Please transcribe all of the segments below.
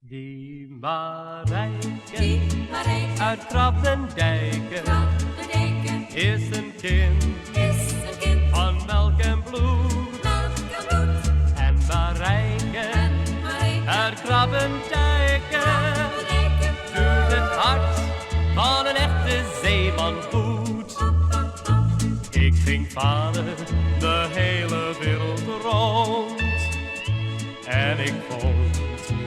Die Marijke uit Krabdendijken is een kind van melk en bloed. En Marijke uit Krabdendijken doet het hart van een echte zeeman goed. Ik ging vader de hele wereld rond en ik vond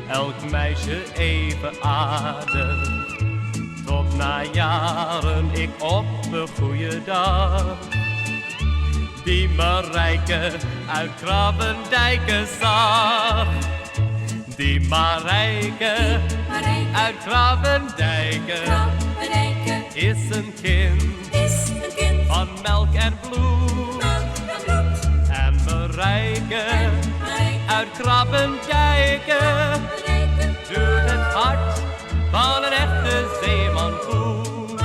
elk meisje even aardig. Tot na jaren ik op de goede dag die Marijke uit Krabdendijken zag. Die Marijke uit Krabdendijken is een kind van melk en bloed. En Marijke uit Krabdendijken doet het hart van een echte zeeman goed.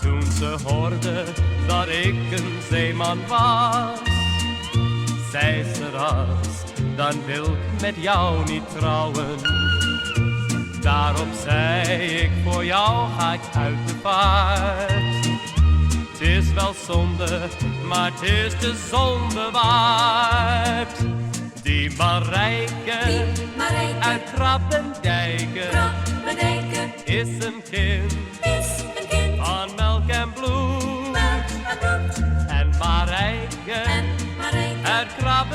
Toen ze hoorde dat ik een zeeman was, zei ze ras, dan wil ik met jou niet trouwen. Daarop zei ik, voor jou ga ik uit de vaart. Het is wel zonde, maar het is de zonde waard. Die Marijke uit Krabdendijken is een kind van melk en bloed. En Marijke uit Krabdendijken